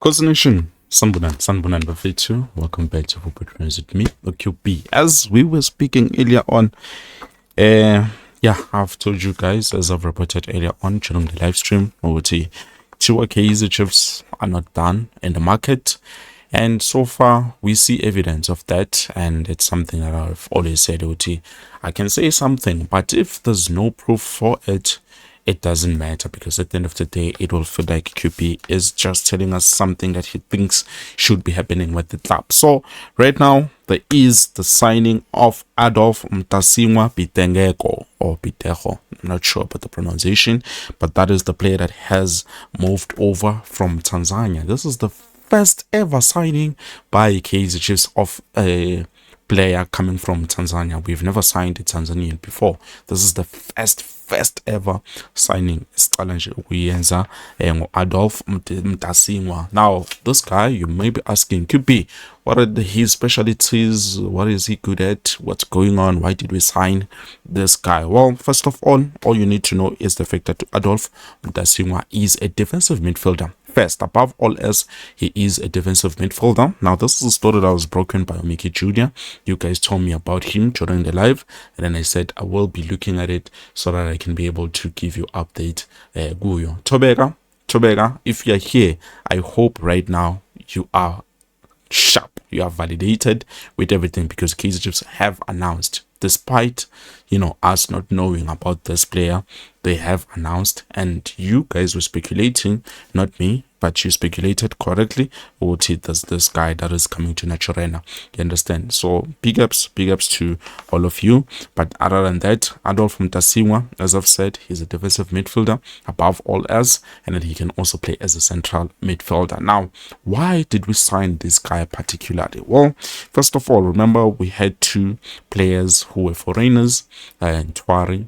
Kosi Nation, Sanbunan Bafetu, welcome back to Football Trends with me, the QB. As we were speaking earlier on, I've told you guys, as I've reported earlier on during the live stream, two Kaizer chips are not done in the market. And so far, we see evidence of that, and it's something that I've always said, I can say something, but if there's no proof for it, it doesn't matter, because at the end of the day, it will feel like QP is just telling us something that he thinks should be happening with the club. So right now, there is the signing of Adolf Mtasingwa Bitengeko or Bitego. I'm not sure about the pronunciation, but that is the player that has moved over from Tanzania. This is the first ever signing by Kaizer Chiefs of a player coming from Tanzania. We've never signed a Tanzanian before. This is the first ever signing. Adolf Mtasingwa. Now, this guy, you may be asking, QB, what are his specialties? What is he good at? What's going on? Why did we sign this guy? Well, first of all you need to know is the fact that Adolf Mtasingwa is a defensive midfielder. First, above all else, he is a defensive midfielder. Now, this is a story that was broken by Omiki Jr. You guys told me about him during the live, and then I said I will be looking at it so that I can be able to give you update. Guyo Tobega, if you're here, I hope right now you are sharp. You are validated with everything, because Kaizer Chiefs have announced, despite us not knowing about this player, they have announced, and you guys were speculating, not me, but you speculated correctly. There's this guy that is coming to Naturena. You understand? So big ups to all of you. But other than that, Adolf Mtasingwa, as I've said, he's a defensive midfielder above all else, and then he can also play as a central midfielder. Now, why did we sign this guy particularly? Well, first of all, remember we had two players who were foreigners, Twari,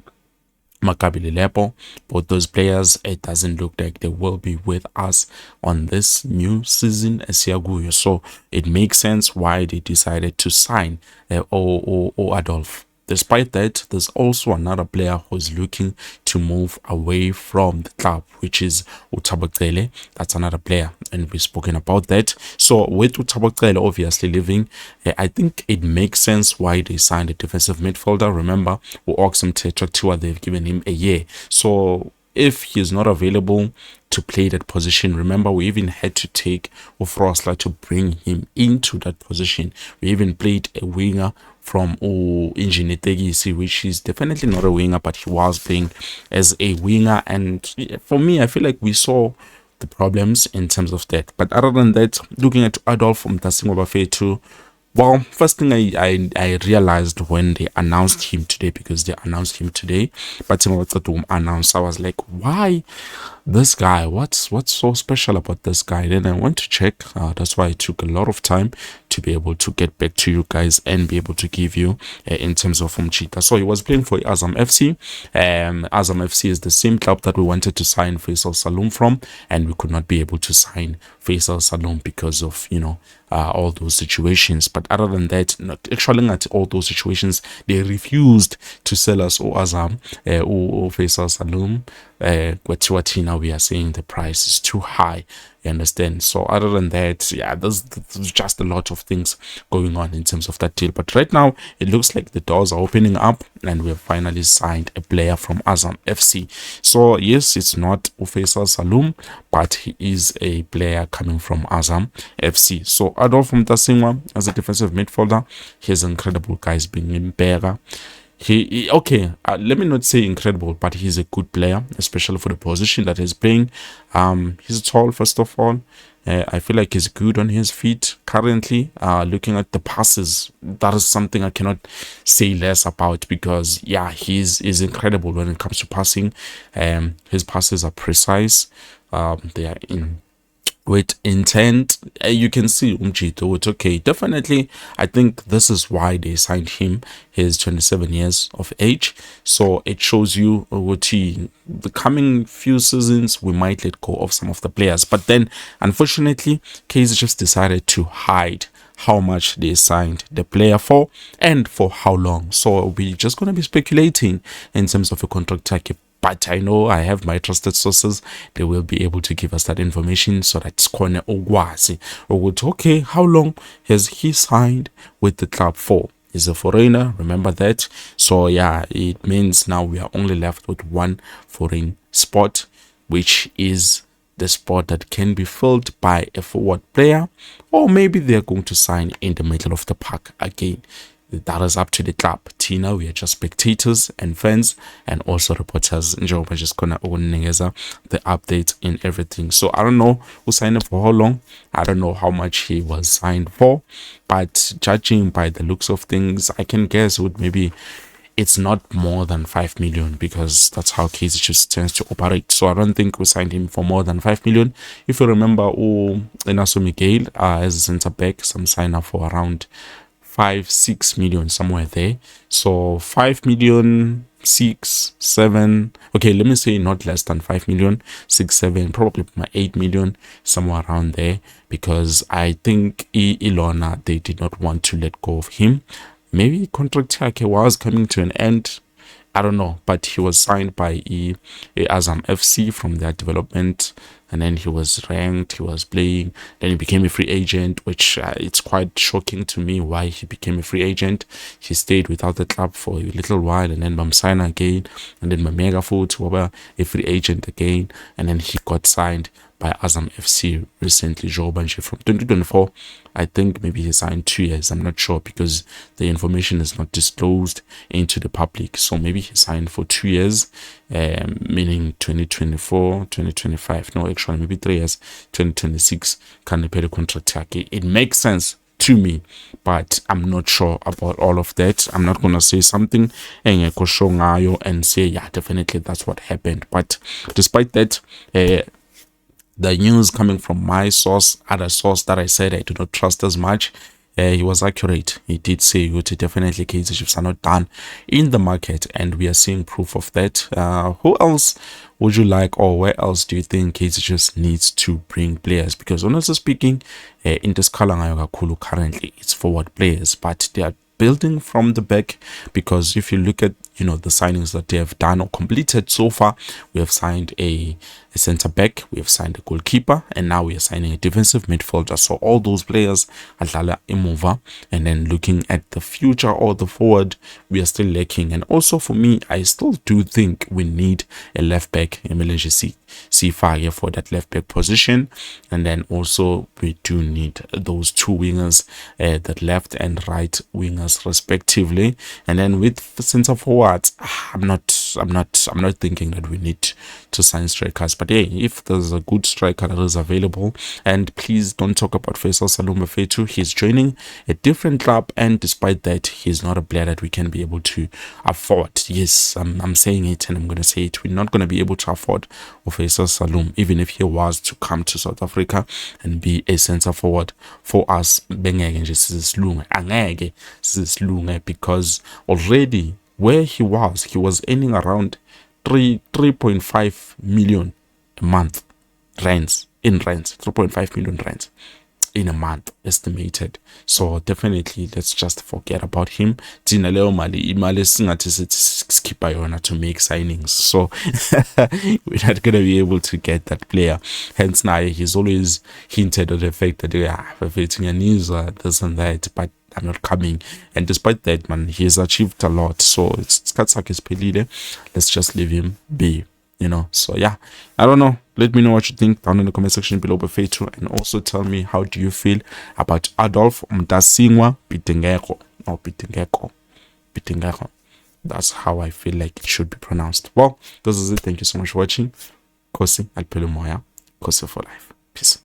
Maccabi Lepo. Both those players, it doesn't look like they will be with us on this new season as Siaguyo. So it makes sense why they decided to sign Adolf. Despite that, there's also another player who's looking to move away from the club, which is Utabaktele. That's another player, and we've spoken about that. So with Utabaktele obviously leaving, I think it makes sense why they signed a defensive midfielder. Remember, Oxum Tetraktua, they've given him a year. So if he's not available to play that position, remember we even had to take Ofrosla to bring him into that position. We even played a winger from Engineer Tegisi, which is definitely not a winger, but he was playing as a winger. And for me, I feel like we saw the problems in terms of that. But other than that, looking at Adolf Mtasingwa Bafetu, well, first thing I realized when they announced him today, because they announced him today, but announced, I was like, why this guy? What's so special about this guy? Then I went to check. That's why it took a lot of time to be able to get back to you guys and be able to give you in terms of Umchita. So he was playing for Azam FC. Azam FC is the same club that we wanted to sign Faisal Salum from, and we could not be able to sign Faisal Salum because of all those situations. But other than that, actually at all those situations, they refused to sell us Azam or Faisal Salum. Now we are saying the price is too high. You understand? So other than that, there's just a lot of things going on in terms of that deal. But right now, it looks like the doors are opening up, and we have finally signed a player from Azam FC. So yes, it's not Faisal Salum, but he is a player coming from Azam FC. So Adolf Mtasingwa, as a defensive midfielder, he's incredible, guys, being in Bega. Let me not say incredible, but he's a good player, especially for the position that he's playing. He's tall, first of all. I feel like he's good on his feet currently. Looking at the passes, that is something I cannot say less about, because he's incredible when it comes to passing. His passes are precise. They are with intent. You can see Umchito, it's okay. Definitely, I think this is why they signed him. He's 27 years of age. So it shows you the coming few seasons, we might let go of some of the players. But then, unfortunately, Kaizer just decided to hide how much they signed the player for and for how long. So we're just going to be speculating in terms of a contract but I know I have my trusted sources. They will be able to give us that information so that it's corner ogwazi or okay, how long has he signed with the club for? Is a foreigner, remember that. So yeah, it means now we are only left with one foreign spot, which is the spot that can be filled by a forward player, or maybe they're going to sign in the middle of the park again. That is up to the club. Tina, we are just spectators and fans and also reporters. Njengoba just gonna ukunikeza the updates in everything. So I don't know who signed up for how long. I don't know how much he was signed for, but judging by the looks of things, I can guess would maybe it's not more than 5 million, because that's how Kaizer just tends to operate. So I don't think we signed him for more than 5 million. If you remember, Enaso Miguel as a centre back, some sign up for around 5-6 million, somewhere there. So 5 million, 6, 7, okay, let me say not less than 5 million, 6, 7, probably 8 million, somewhere around there, because I think Ilona, they did not want to let go of him. Maybe contract was coming to an end, I don't know, but he was signed by Azam FC from their development, and then he was ranked, he was playing, then he became a free agent, which it's quite shocking to me why he became a free agent. He stayed without the club for a little while, and then Bamsina again, and then Mamega Foot, a free agent again, and then he got signed by Azam FC recently, Joe Banshi from 2024. I think maybe he signed 2 years. I'm not sure because the information is not disclosed into the public. So maybe he signed for 2 years, meaning 2024, 2025. No, actually, maybe 3 years, 2026. Can pay the contract. It makes sense to me, but I'm not sure about all of that. I'm not gonna say something and say yeah, definitely that's what happened. But despite that, the news coming from my source, other source that I said I do not trust as much, he was accurate. He did say definitely Kaizer Chiefs are not done in the market, and we are seeing proof of that. Who else would you like, or where else do you think Kaizer Chiefs needs to bring players? Because honestly speaking, in this Kulu currently it's forward players, but they are building from the back, because if you look at the signings that they have done or completed so far, we have signed a center back, we have signed a goalkeeper, and now we are signing a defensive midfielder. So all those players are imova, and then looking at the future or the forward, we are still lacking. And also for me, I still do think we need a left back, Sifage, for that left back position, and then also we do need those 2 wingers, the left and right wingers respectively. And then with center forwards, I'm not thinking that we need to sign strikers. But hey, if there's a good striker that is available, and please don't talk about Faisal Salum Fetu, he's joining a different club, and despite that, he's not a player that we can be able to afford. Yes, I'm saying it, and I'm going to say it. We're not going to be able to afford Faisal Salum, even if he was to come to South Africa and be a center forward for us. Because already where he was earning around 3.5 million a month rents, 3.5 million rents in a month estimated. So definitely let's just forget about him. Tina leo mali skip to make signings, so we're not gonna be able to get that player. Hence now he's always hinted at the fact that facing a news this and that, but I'm not coming. And despite that, man, he has achieved a lot. So it's Katsaki's pelile. Let's just leave him be. So yeah, I don't know. Let me know what you think down in the comment section below, and also tell me how do you feel about Adolf Mtasingwa Bitengeko or Bitengeko. That's how I feel like it should be pronounced. Well, this is it. Thank you so much for watching. Kosi Alpelumoya. Kosi for life. Peace.